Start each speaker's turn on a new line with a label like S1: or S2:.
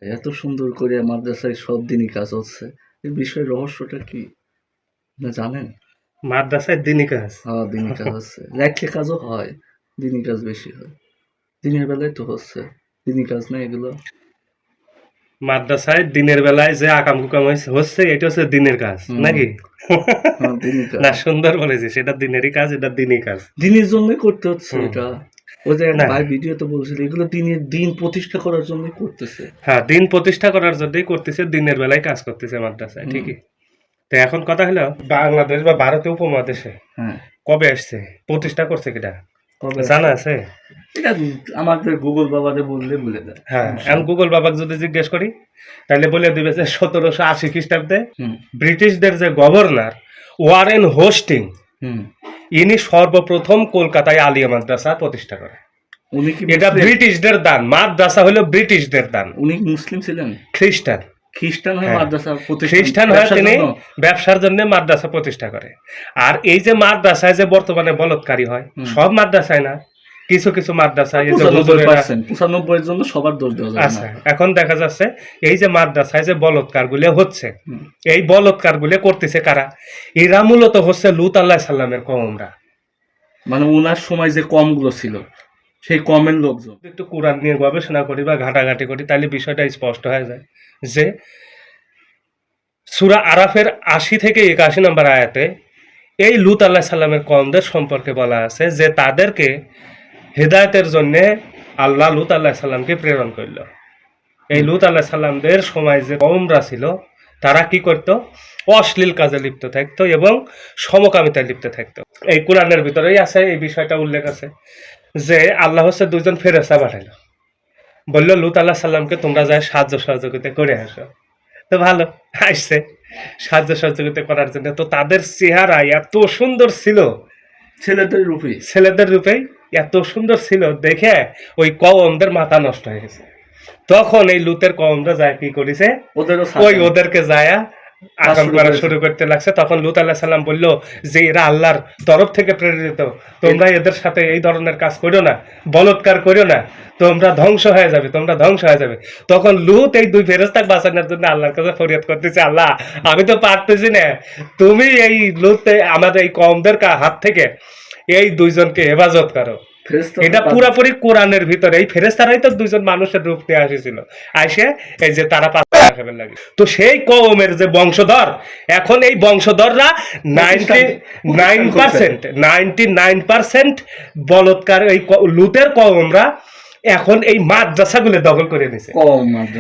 S1: এত সুন্দর করে মাদ্রাসায় সব দিনই কাজ হচ্ছে। এই বিষয়ের রহস্যটা কি? না জানেন?
S2: মাদ্রাসায় দিনই কাজ।
S1: হ্যাঁ, দিনই কাজ হচ্ছে। রাইতে কাজও হয়, দিনই কাজ বেশি হয়। দিনের বেলায় তো হচ্ছে। দিনই কাজ না এগুলো?
S2: মাদ্রাসায় দিনের বেলায় যে আকাম কুকাম হচ্ছে এটা হচ্ছে দিনের কাজ
S1: হুম,
S2: নাকি?
S1: হ্যাঁ, দিনই কাজ।
S2: না, সুন্দর বলেছিস, এটা দিনেরই কাজ, এটা দিনই কাজ।
S1: দিনের জন্যই করতে হচ্ছে
S2: হুম।
S1: এটা। ওই যে এক
S2: না,
S1: ভাই ভিডিওতে বলছিল এগুলো দিন প্রতিষ্ঠা করার জন্যই করতেছে।
S2: হ্যাঁ, দিন প্রতিষ্ঠা করার জন্যই করতেছে, দিনের বেলায় কাজ করতেছে মাদ্রাসায়,
S1: হুম,
S2: ঠিকই। তো এখন কথা হলো, বাংলাদেশ বা ভারতীয় উপমহাদেশে
S1: হ্যাঁ,
S2: কবে আসছে, প্রতিষ্ঠা করছে কিনা
S1: কবে
S2: জানা
S1: আসছে?
S2: আছে?
S1: এটা আমাদের গুগল বাবারে বললে বলে দেয়।
S2: হ্যাঁ,
S1: সমস্যা
S2: আমি
S1: নেই।
S2: গুগল বাবাকে যদি জিজ্ঞেস করি তাহলে বলে দিবে যে 1780 খ্রিস্টাব্দে
S1: হুম,
S2: ব্রিটিশদের যে গভর্নর ওয়ারেন হোস্টিং,
S1: হুম।
S2: ইনি সর্বপ্রথম কলকাতায় আলিয়া মাদ্রাসা প্রতিষ্ঠা করে।
S1: উনি কি
S2: এটা
S1: মুসলিম?
S2: ব্রিটিশদের দান, মাদ্রাসা হলো ব্রিটিশদের দান।
S1: উনি কি মুসলিম ছিলেন?
S2: খ্রিস্টান।
S1: খ্রিস্টান হয়ে
S2: হ্যাঁ,
S1: মাদ্রাসা প্রতিষ্ঠান
S2: খ্রিস্টান হয়ে
S1: ব্যবসার
S2: তিনি
S1: জন্য?
S2: ব্যবসার জন্য মাদ্রাসা প্রতিষ্ঠা করে। আর এই যে মাদ্রাসায় যে বর্তমানে বলৎকারী হয়,
S1: হুম।
S2: সব মাদ্রাসায় না, কিছু কিছু মাদ্রাসায় এই যে হুজুরেরা
S1: 95% এর জন্য সবার দোষ দেওয়া যাবে না।
S2: আচ্ছা, এখন দেখা যাচ্ছে এই যে মাদ্রাসায় যে বলৎকারগুলো হচ্ছে,
S1: হুম।
S2: এই বলৎকারগুলো করতেছে কারা? এরা মূলত হচ্ছে লূত আলাইহিস সালামের কওমরা।
S1: মানে উনার সময় যে কমগুলো ছিল সেই কমের লোকজন।
S2: একটু কোরআন নিয়ে গবেষণা করি বা ঘাটাঘাটি করি তাহলে বিষয়টা স্পষ্ট হয়ে যায় যে সূরা আরাফের ৮০ থেকে ৮১ নম্বর আয়াতে এই লূত আলাইহিস সালামের কওমদের সম্পর্কে বলা আছে যে তাদেরকে হেদায়েতের জন্য আল্লাহ লূত আলাইহিস সালামকে প্রেরণ করল। এই লূত আলাইহিস সালামদের সময় যে কওমরা ছিল তারা কি করত? অশ্লীল কাজে লিপ্ত থাকতো এবং সমকামিতায় লিপ্ত থাকতো। এই কোরআনের ভিতরেই আছে, এই বিষয়টা উল্লেখ আছে যে আল্লাহ হচ্ছে দুইজন ফেরেশতা পাঠাইলো, বললো লূত আলাইহিস সালামকে তোমরা যায় সাহায্য সহযোগিতা করে আসো। তো ভালো, আসছে সাহায্য সহযোগিতা করার জন্য। তো তাদের চেহারা এত সুন্দর ছিল,
S1: ছেলেদের রূপে
S2: ছেলেদের রূপেই এত সুন্দর ছিল, দেখে ওই কওমদের মাথা নষ্ট হয়ে গেছে। তখন এই লূতের কওমরা যায় কি করেছে,
S1: ওদেরও
S2: ওই ওদেরকে যায়া আকাম
S1: শুরু
S2: করা
S1: করেছে।
S2: শুরু করতে লাগছে। তখন লূত আলাইহিস সালাম বলল যে এরা আল্লাহর তরফ থেকে প্রেরিত, তোমরা এদের সাথে এই ধরনের কাজ করো না, বলৎকার করো না, তোমরা ধ্বংস হয়ে যাবে, তোমরা ধ্বংস হয়ে যাবে। তখন লূত এই দুই ফেরেশতাকে বাঁচানোর জন্য আল্লাহর কাছে ফরিয়াদ করতেছে, আল্লাহ আমি তো পারতেছি না, তুমি এই লূত আমাদের এই কওমদের হাত থেকে এই দুইজনকে হেফাজত করো।
S1: ফেরেশতা
S2: এটা পুরাপুরি কোরআনের ভিতরে এই ফেরেশতারাই তো দুইজন মানুষের রূপ নিয়ে আসেছিল, আইসে এই যে তারা পাঠাবেন লাগে। তো সেই কওমের যে বংশধর, এখন এই বংশধররা 99% বলৎকার এই লূতের কওমরা এখন এই মাদ্রাসাগুলো দখল করে নিছে।
S1: কম মাদ্রাসা